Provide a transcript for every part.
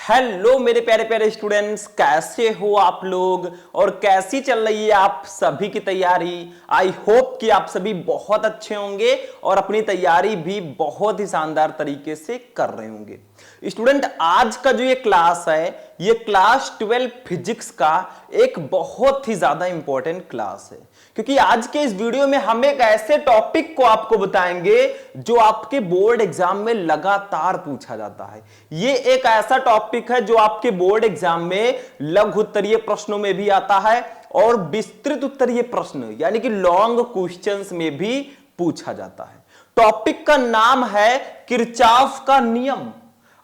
Hello मेरे प्यारे प्यारे स्टूडेंट्स, कैसे हो आप लोग और कैसी चल रही है आप सभी की तैयारी। आई होप कि आप सभी बहुत अच्छे होंगे और अपनी तैयारी भी बहुत ही शानदार तरीके से कर रहे होंगे। स्टूडेंट, आज का जो ये क्लास है ये क्लास 12 फिजिक्स का एक बहुत ही ज्यादा इंपॉर्टेंट क्लास है, क्योंकि आज के इस वीडियो में हम एक ऐसे टॉपिक को आपको बताएंगे जो आपके बोर्ड एग्जाम में लगातार पूछा जाता है। ये एक ऐसा टॉपिक है जो आपके बोर्ड एग्जाम में लघु उत्तरीय प्रश्नों में भी आता है और विस्तृत उत्तरीय प्रश्न यानी कि लॉन्ग क्वेश्चंस में भी पूछा जाता है। टॉपिक का नाम है किरचॉफ का नियम।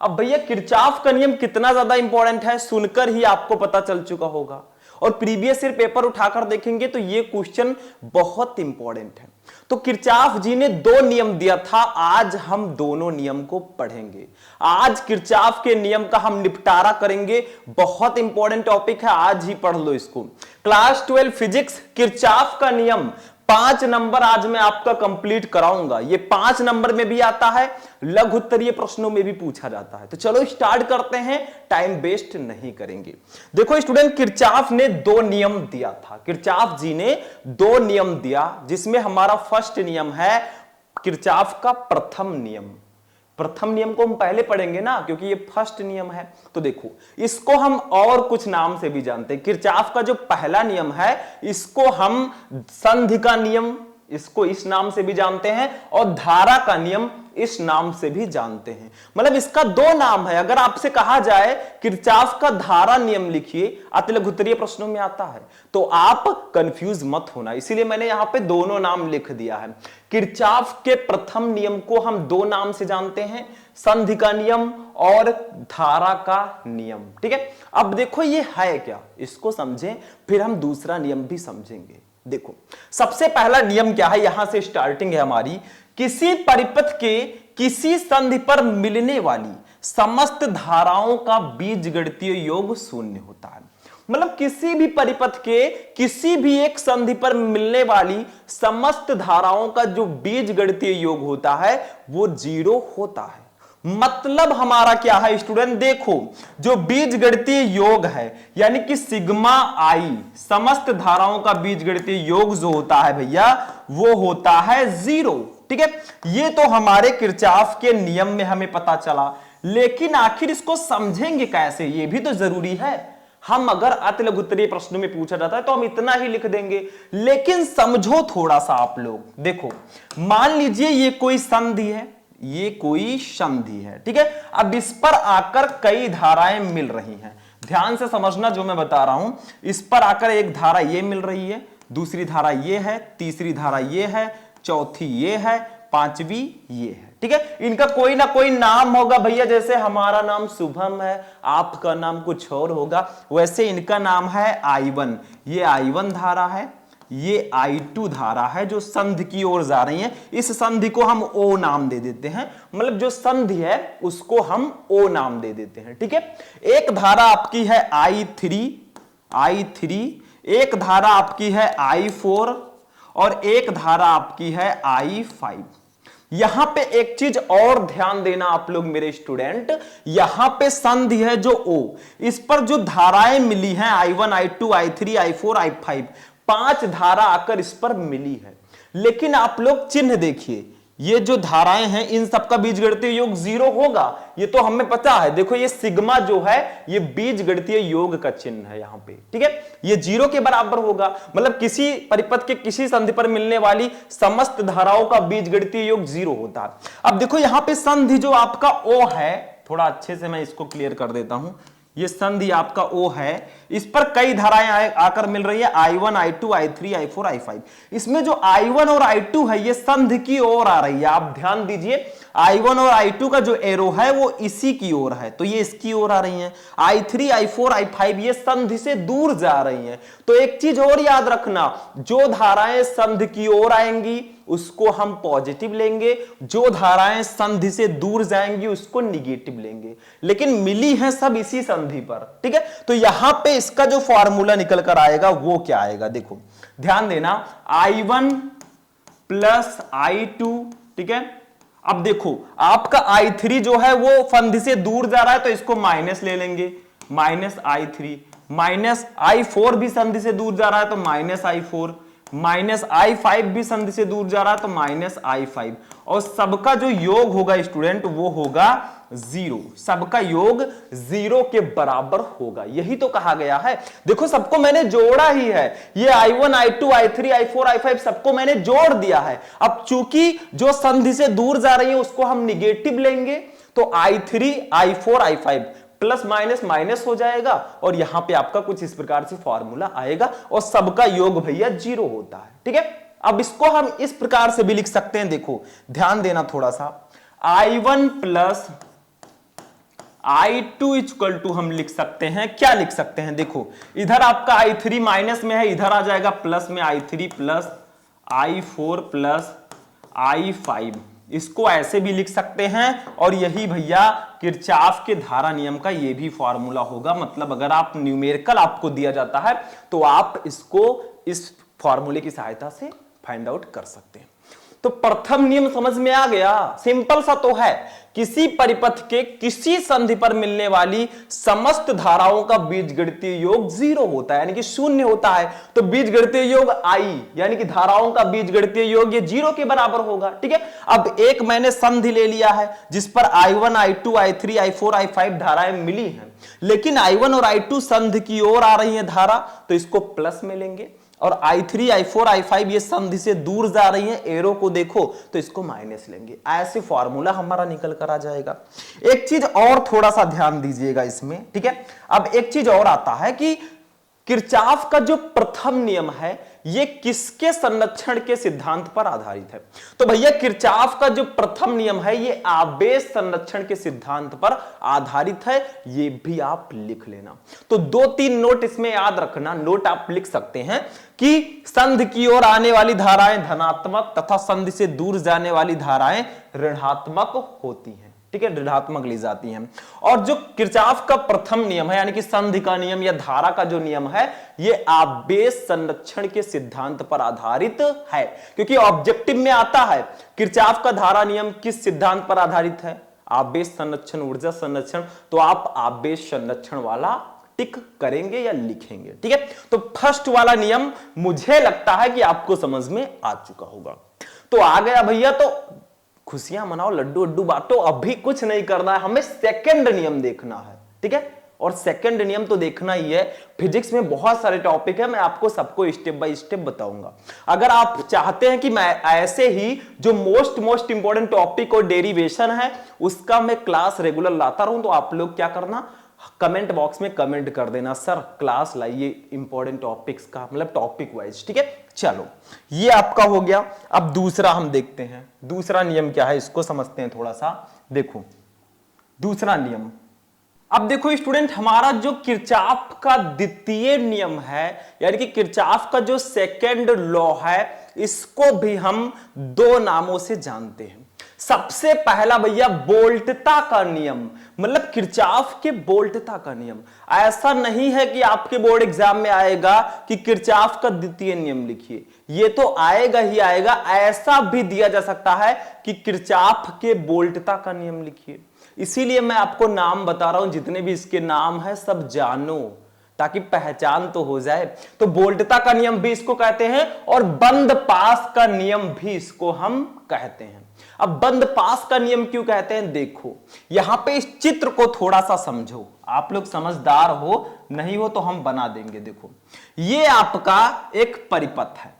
अब भैया किरचॉफ का नियम कितना ज्यादा इंपॉर्टेंट है सुनकर ही आपको पता चल चुका होगा, और प्रीवियस ईयर पेपर उठाकर देखेंगे तो ये क्वेश्चन बहुत इंपॉर्टेंट है। तो किरचॉफ जी ने दो नियम दिया था, आज हम दोनों नियम को पढ़ेंगे। आज किरचॉफ के नियम का हम निपटारा करेंगे, बहुत इंपॉर्टेंट टॉपिक है, आज ही पढ़ लो इसको। क्लास 12 फिजिक्स किरचॉफ का नियम 5 नंबर आज मैं आपका कंप्लीट कराऊंगा। ये 5 नंबर में भी आता है, लघु उत्तरीय प्रश्नों में भी पूछा जाता है। तो चलो स्टार्ट करते हैं, टाइम वेस्ट नहीं करेंगे। देखो स्टूडेंट, किरचॉफ ने दो नियम दिया था। किरचॉफ जी ने दो नियम दिया, जिसमें हमारा फर्स्ट नियम है किरचॉफ का प्रथम नियम। प्रथम नियम को हम पहले पढ़ेंगे ना, क्योंकि ये फर्स्ट नियम है। तो देखो, इसको हम और कुछ नाम से भी जानते हैं। किरचॉफ का जो पहला नियम है इसको हम संधि का नियम, इसको इस नाम से भी जानते हैं, और धारा का नियम इस नाम से भी जानते हैं। मतलब इसका दो नाम है। अगर आपसे कहा जाए किरचॉफ का धारा नियम लिखिए, अति लघु उत्तरीय प्रश्नों में आता है, तो आप कंफ्यूज मत होना, इसीलिए मैंने यहां पे दोनों नाम लिख दिया है। किरचॉफ के प्रथम नियम को हम दो नाम से जानते हैं, संधि का नियम और धारा का नियम। ठीक है, अब देखो ये है क्या, इसको समझें, फिर हम दूसरा नियम भी समझेंगे। देखो, सबसे पहला नियम क्या है, यहां से स्टार्टिंग है हमारी। किसी परिपथ के किसी संधि पर मिलने वाली समस्त धाराओं का बीजगणितीय योग शून्य होता है। मतलब किसी भी परिपथ के किसी भी एक संधि पर मिलने वाली समस्त धाराओं का जो बीजगणितीय योग होता है वो 0 होता है। मतलब हमारा क्या है स्टूडेंट, देखो जो बीजगणितीय योग है यानी कि सिग्मा आई, समस्त धाराओं का बीजगणितीय योग जो होता है भैया वो होता है 0। ठीक है, ये तो हमारे किरचॉफ के नियम में हमें पता चला, लेकिन आखिर इसको समझेंगे कैसे, ये भी तो जरूरी है। हम अगर अति लघु उत्तरीय प्रश्नों में पूछा जाता है तो हम इतना ही लिख देंगे, लेकिन समझो थोड़ा सा आप लोग। देखो, मान लीजिए ये कोई संधि है, ये कोई संधि है। ठीक है, अब इस पर आकर कई धाराएं मिल रही हैं। ध्यान से समझना जो मैं बता रहा हूं। इस पर आकर एक धारा ये मिल रही है, दूसरी धारा ये है, तीसरी धारा ये है, चौथी ये है, पांचवी ये है। ठीक है, इनका कोई ना कोई नाम होगा भैया, जैसे हमारा नाम शुभम है, आपका नाम कुछ और होगा, वैसे इनका नाम है I1। ये I1 धारा है, ये I2 धारा है जो संधि की ओर जा रही है। इस संधि को हम O नाम दे देते हैं, मतलब जो संधि है उसको हम O नाम दे देते हैं। ठीक है, एक धारा आपकी है I3, एक धारा आपकी है I4 और एक धारा आपकी है I5। यहां पे एक चीज और ध्यान देना आप लोग मेरे स्टूडेंट, यहां पे संधि है जो O, इस पर जो धाराएं मिली हैं I1, I2, I3, I4, I5, 5 धारा आकर इस पर मिली है। लेकिन आप लोग चिन्ह देखिए, ये जो धाराएं हैं इन सबका बीजगणितीय योग 0 होगा, ये तो हमें पता है। देखो ये सिग्मा जो है ये बीजगणितीय योग का चिन्ह है यहां पे। ठीक है, ये 0 के बराबर होगा, मतलब किसी परिपथ के किसी संधि पर मिलने वाली समस्त धाराओं का बीजगणितीय योग 0 होता है। अब देखो यहां पे संधि जो आपका O है, थोड़ा अच्छे से मैं इसको क्लियर कर देता हूं। ये संधि आपका O है, इस पर कई धाराएं आकर मिल रही है, I1, I2, I3, I4, I5। इसमें जो I1 और I2 है ये संधि की ओर आ रही है। आप ध्यान दीजिए, I1 और I2 का जो एरो है वो इसी की ओर है, तो ये इसकी ओर आ रही हैं। I3, I4, I5 ये संधि से दूर जा रही हैं। तो एक चीज और याद रखना, जो धाराएं संधि की ओर आएंगी उसको हम पॉजिटिव लेंगे, जो धाराएं संधि से दूर जाएंगी उसको निगेटिव लेंगे, लेकिन मिली है सब इसी संधि पर। ठीक है, तो यहां पे इसका जो फॉर्मूला निकल कर आएगा वो क्या आएगा, देखो ध्यान देना, I1 प्लस I2, ठीक है, अब देखो आपका I3 जो है वो संधि से दूर जा रहा है तो इसको माइनस ले लेंगे, माइनस I3, माइनस I4 भी संधि से दूर जा रहा है तो माइनस I4, माइनस I5 भी संधि से दूर जा रहा है तो माइनस I5, और सबका जो योग होगा स्टूडेंट वो होगा 0, सबका योग 0 के बराबर होगा। यही तो कहा गया है। देखो सबको मैंने जोड़ा ही है, ये I1 I2 I3 I4 I5 सबको मैंने जोड़ दिया है। अब चूंकि जो संधि से दूर जा रही है उसको हम निगेटिव लेंगे तो I3 I4 I5 plus minus minus हो जाएगा और यहां पे आपका कुछ इस प्रकार से फॉर्मूला आएगा और सबका योग भैया 0 होता है। ठीक है, अब इसको हम इस प्रकार से भी लिख सकते हैं, देखो ध्यान देना थोड़ा सा, I1 plus I2 equal to हम लिख सकते हैं, क्या लिख सकते हैं, देखो इधर आपका I3 माइनस में है, इधर आ जाएगा प्लस में I3 plus I4 plus I5, इसको ऐसे भी लिख सकते हैं। और यही भैया किरचॉफ के धारा नियम का ये भी फॉर्मूला होगा। मतलब अगर आप न्यूमेरिकल आपको दिया जाता है तो आप इसको इस फॉर्मूले की सहायता से फाइंड आउट कर सकते हैं। तो प्रथम नियम समझ में आ गया, सिंपल सा तो है, किसी परिपथ के किसी संधि पर मिलने वाली समस्त धाराओं का बीजगणितीय योग 0 होता है, यानी कि 0 होता है। तो बीजगणितीय योग I यानी कि धाराओं का बीजगणितीय योग ये 0 के बराबर होगा। ठीक है, अब एक मैंने संधि ले लिया है जिस पर I1 I2 I3 I4 I5 धाराएं मिली हैं, लेकिन I1 और I2 संधि की ओर आ रही है धारा तो इसको प्लस में लेंगे, और I3 I4 I5 ये संधि से दूर जा रही है, एरो को देखो तो इसको माइनस लेंगे। ऐसे फॉर्मूला हमारा निकल कर आ जाएगा। एक चीज और थोड़ा सा ध्यान दीजिएगा इसमें, ठीक है। अब एक चीज और आता है कि किरचॉफ का जो प्रथम नियम है ये किसके संरक्षण के सिद्धांत पर आधारित है। तो भैया किरचॉफ का जो प्रथम नियम है ये आवेश संरक्षण के सिद्धांत पर आधारित है, ये भी आप लिख लेना। तो 2-3 नोट इसमें याद रखना, नोट आप लिख सकते हैं कि संधि की ओर आने वाली धाराएं धनात्मक तथा संधि से दूर जाने वाली धाराएं ऋणात्मक होती हैं। ठीक है, ऋणात्मक ली जाती हैं। और जो किरचॉफ का प्रथम नियम है यानी कि संधि का नियम या धारा का जो नियम है ये आवेश संरक्षण के सिद्धांत पर आधारित है, क्योंकि ऑब्जेक्टिव में आता है किरचॉफ का धारा नियम किस सिद्धांत पर आधारित है, आवेश संरक्षण, ऊर्जा संरक्षण। तो आप आवेश संरक्षण वाला टिक करेंगे या लिखेंगे। ठीक है, तो फर्स्ट वाला नियम मुझे लगता है कि आपको समझ में आ चुका होगा। तो आ गया भैया, तो खुशियां मनाओ, लड्डू वड्डू बांटो, अभी कुछ नहीं करना है, हमें सेकंड नियम देखना है। ठीक है, और सेकंड नियम तो देखना ही है। फिजिक्स में बहुत सारे टॉपिक है, मैं आपको सबको स्टेप बाय स्टेप बताऊंगा। अगर आप चाहते हैं कि मैं ऐसे ही जो मोस्ट इंपॉर्टेंट टॉपिक और डेरिवेशन है उसका मैं क्लास रेगुलर लाता रहूं, तो आप लोग क्या करना, कमेंट बॉक्स में कमेंट कर देना सर क्लास लाइए इंपॉर्टेंट टॉपिक्स का, मतलब टॉपिक वाइज। ठीक है, चलो ये आपका हो गया। अब दूसरा हम देखते हैं, दूसरा नियम क्या है इसको समझते हैं थोड़ा सा। देखो दूसरा नियम, अब देखो स्टूडेंट, हमारा जो किरचॉफ का द्वितीय नियम है यानी कि किरचॉफ का जो सेकंड लॉ है इसको भी हम 2 नामों से जानते हैं। सबसे पहला भैया बोल्टता का नियम, मतलब किरचॉफ के बोल्टता का नियम। ऐसा नहीं है कि आपके बोर्ड एग्जाम में आएगा कि किरचॉफ का द्वितीय नियम लिखिए, ये तो आएगा ही आएगा। ऐसा भी दिया जा सकता है कि किरचॉफ के बोल्टता का नियम लिखिए। इसीलिए मैं आपको नाम बता रहा हूं, जितने भी इसके नाम है सब जानो ताकि पहचान तो हो जाए। तो बोल्टता का नियम भी इसको कहते हैं और बंद पास का नियम भी इसको हम कहते हैं। अब बंद पास का नियम क्यों कहते हैं, देखो यहां पे इस चित्र को थोड़ा सा समझो, आप लोग समझदार हो, नहीं हो तो हम बना देंगे। देखो ये आपका एक परिपथ है,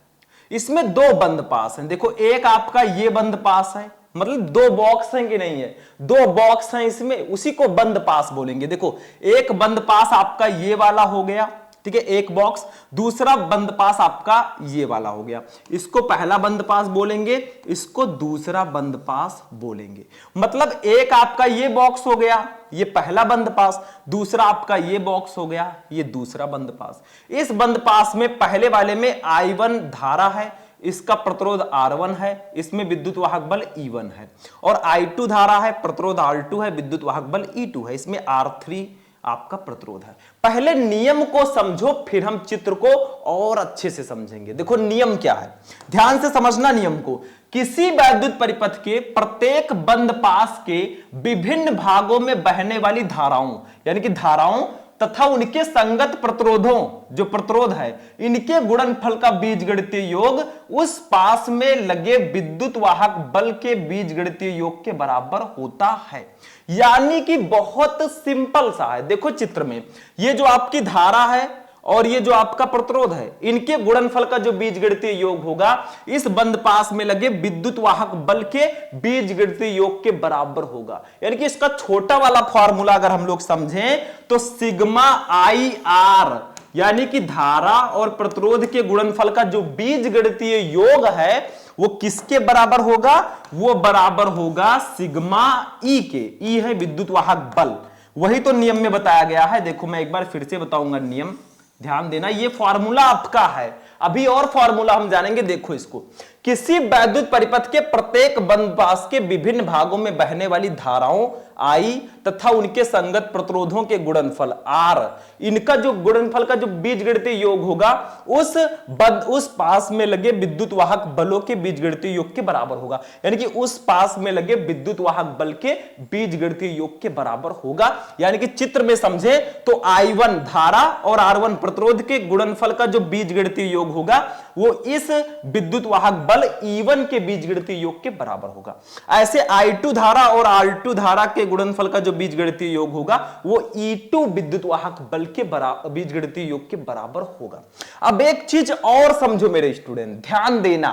इसमें 2 बंद पास हैं। देखो एक आपका ये बंद पास है, मतलब 2 बॉक्स हैं कि नहीं है, 2 बॉक्स हैं इसमें, उसी को बंद पास बोलेंगे। देखो एक बंद पास आपका ये वाला हो गया, ठीक है, एक बॉक्स। दूसरा बंद पास आपका ये वाला हो गया, इसको पहला बंद पास बोलेंगे, इसको दूसरा बंद पास बोलेंगे। मतलब एक आपका ये बॉक्स हो गया, ये पहला बंद पास, दूसरा आपका ये बॉक्स हो गया, ये दूसरा बंद पास। इस बंद पास में पहले वाले में I1 धारा है, इसका प्रतिरोध R1 है, इसमें विद्युत वाहक बल E1 है, और I2 धारा है, प्रतिरोध R2 है, विद्युत वाहक बल E2 है, इसमें R3 आपका प्रतिरोध है। पहले नियम को समझो, फिर हम चित्र को और अच्छे से समझेंगे। देखो नियम क्या है, ध्यान से समझना नियम को। किसी वैद्युत परिपथ के प्रत्येक बंद पास के विभिन्न भागों में बहने वाली धाराओं, यानी कि धाराओं तथा उनके संगत प्रतिरोधों, जो प्रतिरोध है, इनके गुणनफल का बीजगणितीय योग उस पास में लगे विद्युत वाहक बल के बीजगणितीय योग के बराबर होता है। यानी कि बहुत सिंपल सा है। देखो चित्र में ये जो आपकी धारा है और ये जो आपका प्रतिरोध है, इनके गुणनफल का जो बीजगणितीय योग होगा इस बंद पास में लगे विद्युत वाहक बल के बीजगणितीय योग के बराबर होगा। यानी कि इसका छोटा वाला फॉर्मूला अगर हम लोग समझें तो सिग्मा आई आर, यानी कि धारा और प्रतिरोध के गुणनफल का जो बीजगणितीय योग है वो किसके बराबर होगा? वो बराबर होगा सिग्मा ई के। ई है विद्युत वाहक बल, वही तो नियम में बताया गया है। देखो मैं एक बार फिर से बताऊंगा नियम, ध्यान देना। ये फॉर्मूला आपका है, अभी और फॉर्मूला हम जानेंगे। देखो इसको, किसी वैद्युत परिपथ के प्रत्येक बंद पास के विभिन्न भागों में बहने वाली धाराओं आई तथा उनके संगत प्रतिरोधों के गुणनफल आर, इनका जो गुणनफल का जो बीजगणितीय योग होगा उस पास में लगे विद्युत वाहक बलों के बीजगणितीय योग के बराबर होगा। यानी कि उस पास में लगे विद्युत वाहक बल के बीजगणितीय योग के बराबर होगा। यानी कि चित्र में समझे तो I1 धारा और R1 प्रतिरोध के गुणनफल का जो बीजगणितीय योग होगा वो इस विद्युत वाहक बल E1 के बीजगणितीय योग के बराबर होगा। ऐसे I2 धारा और R2 धारा के गुणनफल का जो बीजगणितीय योग होगा वो E2 विद्युत वाहक बल के बीजगणितीय योग के बराबर होगा। अब एक चीज और समझो मेरे स्टूडेंट, ध्यान देना।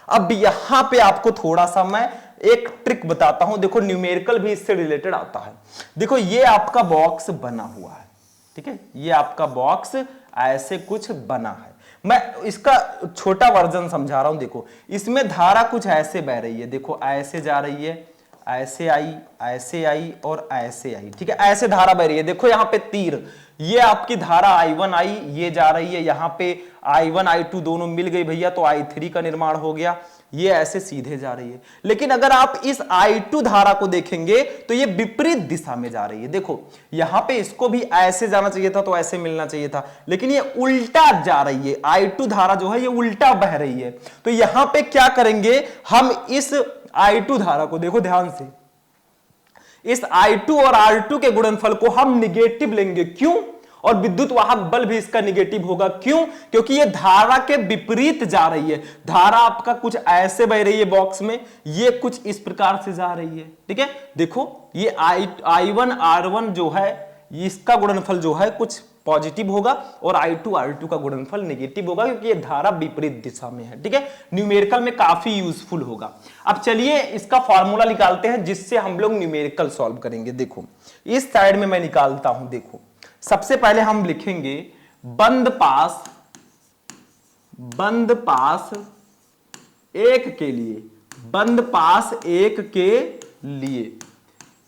अब यहां पे आपको थोड़ा सा मैं एक ट्रिक बताता हूं। देखो न्यूमेरिकल भी इससे रिलेटेड आता है। देखो ये आपका बॉक्स बना हुआ है, ठीक है, ये आपका बॉक्स ऐसे कुछ बना है। मैं इसका छोटा वर्जन समझा रहा हूं। देखो इसमें धारा कुछ ऐसे बह रही है, देखो ऐसे जा रही है, ऐसे आई और ऐसे आई, ठीक है, ऐसे धारा बह रही है। देखो यहां पे तीर, ये आपकी धारा I1 आई, ये जा रही है, यहां पे I1 I2 दोनों मिल गई भैया तो I3 का निर्माण हो गया। ये ऐसे सीधे जा रही है। लेकिन अगर आप इस I2 धारा को देखेंगे तो ये विपरीत दिशा में जा रही है। देखो यहां पे इसको भी ऐसे जाना चाहिए था तो ऐसे मिलना चाहिए था, लेकिन ये उल्टा जा रही है। I2 धारा जो है ये उल्टा बह रही है। तो यहां पे क्या करेंगे हम, इस I2 धारा को देखो ध्यान से, इस I2 और R2 के गुणनफल को हम निगेटिव लेंगे। क्यों? और विद्युत वाहक बल भी इसका निगेटिव होगा। क्यों? क्योंकि ये धारा के विपरीत जा रही है। धारा आपका कुछ ऐसे बह रही है बॉक्स में, ये कुछ इस प्रकार से जा रही है, ठीक है। देखो ये I1 R1 जो है इसका गुणनफल जो है कुछ पॉजिटिव होगा और I2 R2 का गुणनफल नेगेटिव होगा, क्योंकि ये धारा विपरीत दिशा में है, ठीक है। न्यूमेरिकल में काफी यूजफुल होगा। अब चलिए इसका फॉर्मूला निकालते हैं जिससे हम लोग न्यूमेरिकल सॉल्व करेंगे। देखो इस साइड में मैं निकालता हूं। देखो सबसे पहले हम लिखेंगे बंद पास एक के लिए, बंद पास एक के लिए,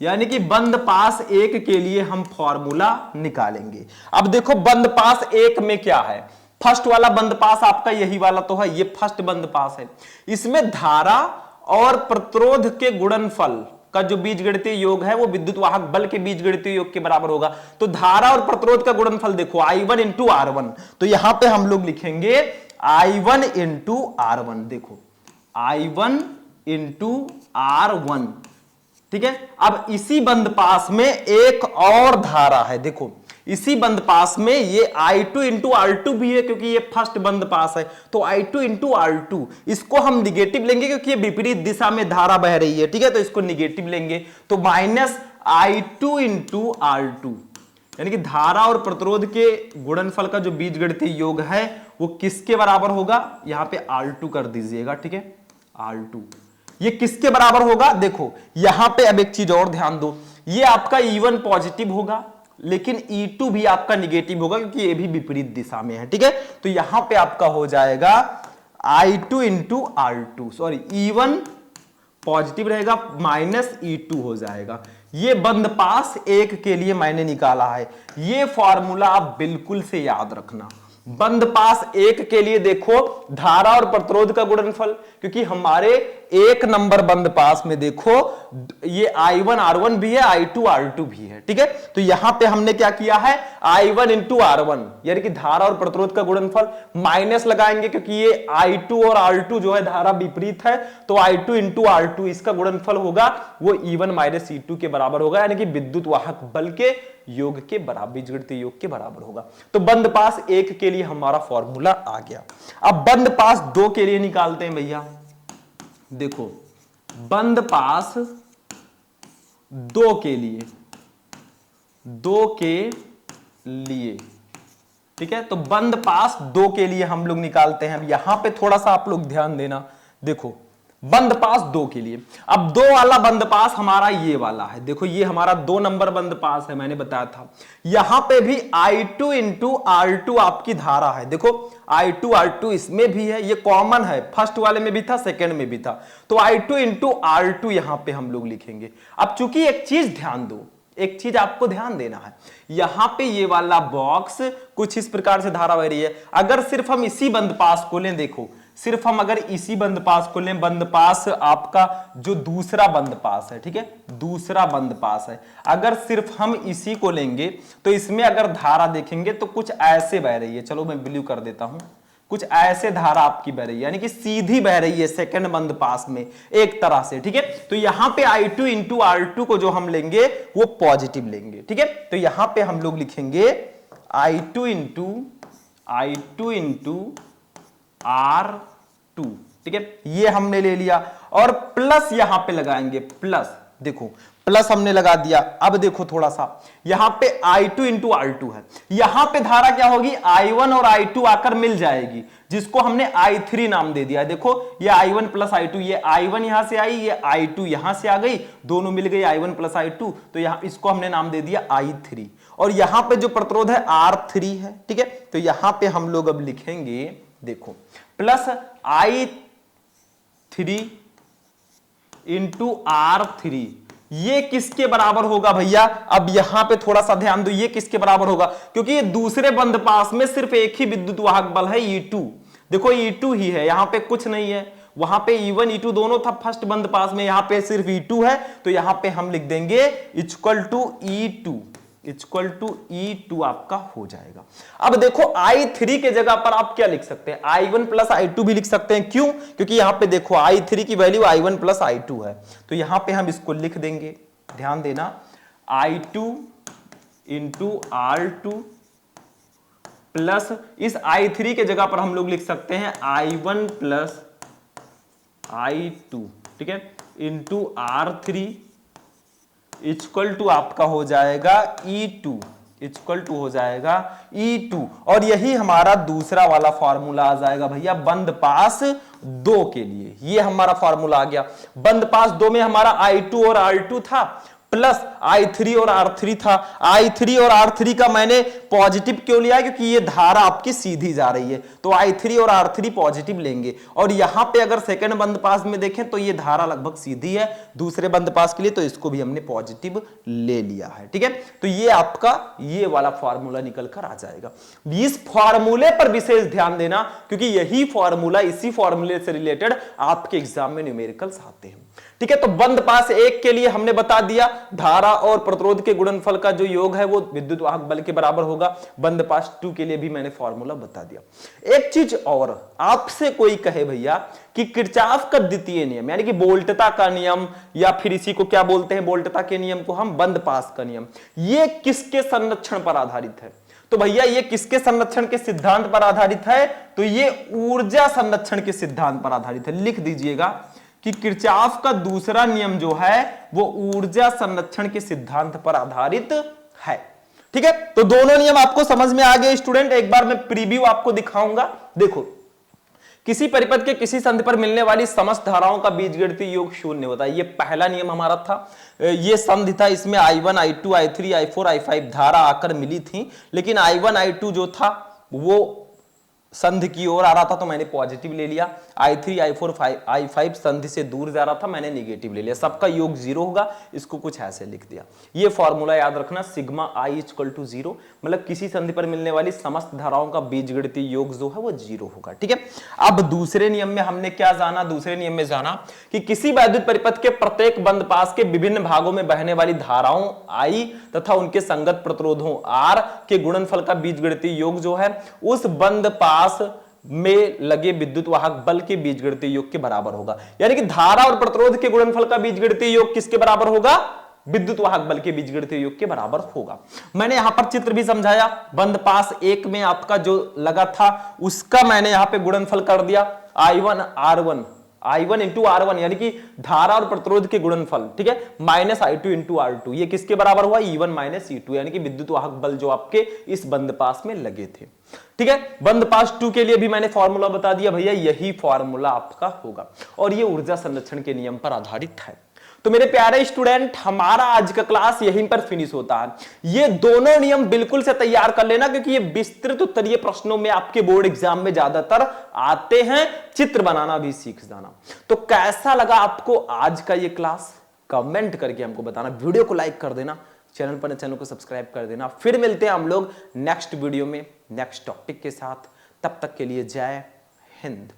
यानी कि बंद पास एक के लिए हम फॉर्मूला निकालेंगे। अब देखो बंद पास एक में क्या है, फर्स्ट वाला बंद पास आपका यही वाला तो है, ये फर्स्ट बंद पास है। इसमें धारा और प्रतिरोध के गुणनफल का जो बीजगणितीय योग है वो विद्युत वाहक बल के बीजगणितीय योग के बराबर होगा। तो धारा और प्रतिरोध का गुणनफल देखो I1 इंटू R1, तो यहां पे हम लोग लिखेंगे I1 इंटू R1। देखो I1 इंटू R1, ठीक है। अब इसी बंद पास में एक और धारा है। देखो इसी बंद पास में ये I2 इंटू R2 भी है, क्योंकि ये फर्स्ट बंद पास है। तो I2 इंटू R2 इसको हम निगेटिव लेंगे क्योंकि ये विपरीत दिशा में धारा बह रही है, ठीक है, तो इसको निगेटिव लेंगे। तो माइनस I2 इंटू R2, यानी कि धारा और प्रतिरोध के गुणनफल का जो बीजगणितीय योग है वो किसके बराबर होगा? यहां पे R2 कर दीजिएगा, ठीक है, R2 ये किसके बराबर होगा? देखो यहां पे अब एक चीज और ध्यान दो, ये आपका E1 पॉजिटिव होगा लेकिन E2 भी आपका निगेटिव होगा क्योंकि ये भी विपरीत दिशा में है, ठीक है। तो यहां पे आपका हो जाएगा I2 into R2, sorry E1 positive रहेगा माइनस E2 हो जाएगा। ये बंद पास एक के लिए मैंने निकाला है। ये फॉर्मूला आप बिल्कुल से याद रखना, बंद पास एक के लिए देखो धारा और प्रतिरोध का गुणनफल, क्योंकि हमारे एक नंबर बंद पास में देखो ये I1 R1 भी है, I2 R2 भी है, ठीक है। तो यहां पे हमने क्या किया है, I1 इंटू R1 यानी कि धारा और प्रतिरोध का गुणनफल, माइनस लगाएंगे क्योंकि ये I2 और R2 जो है धारा विपरीत है, तो I2 इंटू R2 इसका गुणनफल होगा वो E1 माइनस E2 के बराबर होगा, यानी कि विद्युत वाहक बल के योग के बराबर, बीजगणितीय योग के बराबर होगा। तो बंद पास एक के लिए हमारा फॉर्मूला आ गया। अब बंद पास दो के लिए निकालते हैं भैया। देखो बंद पास दो के लिए, ठीक है। तो बंद पास दो के लिए हम लोग निकालते हैं। अब यहां पे थोड़ा सा आप लोग ध्यान देना, देखो बंद पास दो के लिए, अब दो वाला बंद पास हमारा ये वाला है, देखो ये हमारा 2 नंबर बंद पास है, मैंने बताया था। यहां पे भी I2 इंटू R2 आपकी धारा है, देखो I2 R2 इसमें भी है, ये कॉमन है, फर्स्ट वाले में भी था, सेकंड में भी था। तो I2 इंटू R2 यहां पे हम लोग लिखेंगे। अब चूंकि एक चीज ध्यान दो, एक चीज आपको ध्यान देना है, यहां पे ये वाला बॉक्स कुछ इस प्रकार से धारा बह रही है। अगर सिर्फ हम इसी बंद पास को लें, देखो सिर्फ हम अगर इसी बंद पास को लें, बंद पास आपका जो दूसरा बंद पास है, ठीक है, दूसरा बंद पास है, अगर सिर्फ हम इसी को लेंगे तो इसमें अगर धारा देखेंगे तो कुछ ऐसे बह रही है, चलो मैं ब्लू कर देता हूं, कुछ ऐसे धारा आपकी बह रही है, यानी कि सीधी बह रही है सेकंड बंद पास में एक तरह से, ठीक है। तो यहां पे I2 इंटू R2 को जो हम लेंगे वो पॉजिटिव लेंगे, ठीक है। तो यहां पे हम लोग लिखेंगे I2 इंटू R2, ठीक है, ये हमने ले लिया और प्लस यहां पे लगाएंगे, प्लस, देखो प्लस हमने लगा दिया। अब देखो थोड़ा सा यहां पे I2 इंटू R2 है, यहां पे धारा क्या होगी, I1 और I2 आकर मिल जाएगी, जिसको हमने I3 नाम दे दिया है। देखो ये I1 प्लस I2, ये I1 यहां से आई, ये I2 यहां से आ गई, दोनों मिल गई I1 प्लस I2, तो यहां इसको हमने नाम दे दिया I3। और यहां पे जो प्रतिरोध है R3 है, ठीक है। तो यहां पे हम लोग अब लिखेंगे, देखो प्लस I3 इंटू R3, ये किसके बराबर होगा भैया, अब यहां पे थोड़ा सा ध्यान दो, ये किसके बराबर होगा, क्योंकि ये दूसरे बंद पास में सिर्फ एक ही विद्युत वाहक बल है E2, देखो E2 ही है, यहां पे कुछ नहीं है, वहां पे E1 E2 दोनों था फर्स्ट बंद पास में, यहां पे सिर्फ E2 है, तो यहां पे हम लिख देंगे इक्वल टू E2 आपका हो जाएगा। अब देखो I3 के जगह पर आप क्या लिख सकते हैं, I1 प्लस I2 भी लिख सकते हैं, क्यों, क्योंकि यहां पे देखो I3 की वैल्यू I1 प्लस I2 है, तो यहां पे हम इसको लिख देंगे, ध्यान देना, I2 इंटू R2 प्लस इस I3 के जगह पर हम लोग लिख सकते हैं I1 प्लस I2, ठीक है, इंटू R3 इक्वल टू आपका हो जाएगा E2, इक्वल टू हो जाएगा E2, और यही हमारा दूसरा वाला फॉर्मूला आ जाएगा भैया बंद पास दो के लिए। ये हमारा फॉर्मूला आ गया। बंद पास दो में हमारा I2 और R2 था, प्लस I3 और R3 था। I3 और R3 का मैंने पॉजिटिव क्यों लिया, क्योंकि ये धारा आपकी सीधी जा रही है, तो I3 और R3 पॉजिटिव लेंगे। और यहां पे अगर सेकंड बंद पास में देखें तो ये धारा लगभग सीधी है दूसरे बंद पास के लिए, तो इसको भी हमने पॉजिटिव ले लिया है, ठीक है। तो ये आपका ये वाला फॉर्मूला निकल कर आ जाएगा। इस फॉर्मूले पर विशेष ध्यान देना, क्योंकि यही फॉर्मूला, इसी फॉर्मूले से रिलेटेड आपके एग्जाम में न्यूमेरिकल्स आते हैं, ठीक है। तो बंद पास एक के लिए हमने बता दिया धारा और प्रतिरोध के गुणनफल का जो योग है वो विद्युत वाहक बल के बराबर होगा। बंद पास 2 के लिए भी मैंने फॉर्मूला बता दिया। एक चीज और, आपसे कोई कहे भैया कि किरचॉफ का द्वितीय नियम यानी कि वोल्टता का नियम, या फिर इसी को क्या बोलते हैं, वोल्टता के नियम को हम बंद पास का नियम, ये किसके संरक्षण पर आधारित है, तो भैया ये किसके संरक्षण के सिद्धांत पर आधारित है, तो ये ऊर्जा संरक्षण के सिद्धांत पर आधारित है। लिख दीजिएगा कि किरचॉफ का दूसरा नियम जो है वो ऊर्जा संरक्षण के सिद्धांत पर आधारित है, ठीक है। तो दोनों नियम आपको समझ में आ गए स्टूडेंट। एक बार मैं प्रीव्यू आपको दिखाऊंगा। देखो, किसी परिपथ के किसी संधि पर मिलने वाली समस्त धाराओं का बीजगणितीय योग शून्य होता है, ये पहला नियम हमारा था। ये संधि था, इसमें I1 I2 I3 I4 I5 धारा आकर मिली थी, लेकिन I1 I2 जो था वो संधि की ओर आ रहा था तो मैंने पॉजिटिव ले लिया, I3 I4 I5 संधि से दूर जा रहा था, मैंने निगेटिव ले लिया, सबका योग 0 होगा, इसको कुछ ऐसे लिख दिया। ये फॉर्मूला याद रखना, सिग्मा I इक्वल टू 0, मतलब किसी संधि पर मिलने वाली समस्त धाराओं का बीजगणितीय योग जो है वो 0 होगा। ठीक है, अब दूसरे नियम में हमने क्या जाना, दूसरे नियम में जाना कि किसी वैद्युत परिपथ के प्रत्येक बंद पास के विभिन्न भागों में बहने वाली धाराओं I तथा उनके संगत प्रतिरोधों R के गुणनफल का बीजगणितीय योग जो है उस बंद पास में लगे विद्युत वाहक बल के बीजगणितीय योग के बराबर होगा। यानी कि धारा और प्रतिरोध के गुणनफल का बीजगणितीय योग किसके बराबर होगा, विद्युत वाहक बल के बीजगणितीय योग के बराबर होगा। मैंने यहां पर चित्र भी समझाया, बंद पास एक में आपका जो लगा था उसका मैंने यहां पे गुणनफल कर दिया, I1 इंटू R1 यानी कि धारा और प्रतिरोध के गुणनफल, ठीक है, माइनस I2 इंटू R2, ये किसके बराबर हुआ, E1 माइनस E2, यानी कि विद्युत वाहक बल जो आपके इस बंद पास में लगे थे। ठीक है, बंद पास 2 के लिए भी मैंने फॉर्मूला बता दिया भैया, यही फॉर्मूला आपका होगा और ये ऊर्जा संरक्षण के नियम पर आधारित है। तो मेरे प्यारे स्टूडेंट, हमारा आज का क्लास यहीं पर फिनिश होता है। ये दोनों नियम बिल्कुल से तैयार कर लेना क्योंकि ये विस्तृत उत्तरीय प्रश्नों में आपके बोर्ड एग्जाम में ज्यादातर आते हैं, चित्र बनाना भी सीख जाना। तो कैसा लगा आपको आज का ये क्लास, कमेंट करके हमको बताना, वीडियो को लाइक कर देना, चैनल पर चैनल को सब्सक्राइब कर देना। फिर मिलते हैं हम लोग नेक्स्ट वीडियो में नेक्स्ट टॉपिक के साथ, तब तक के लिए जय हिंद।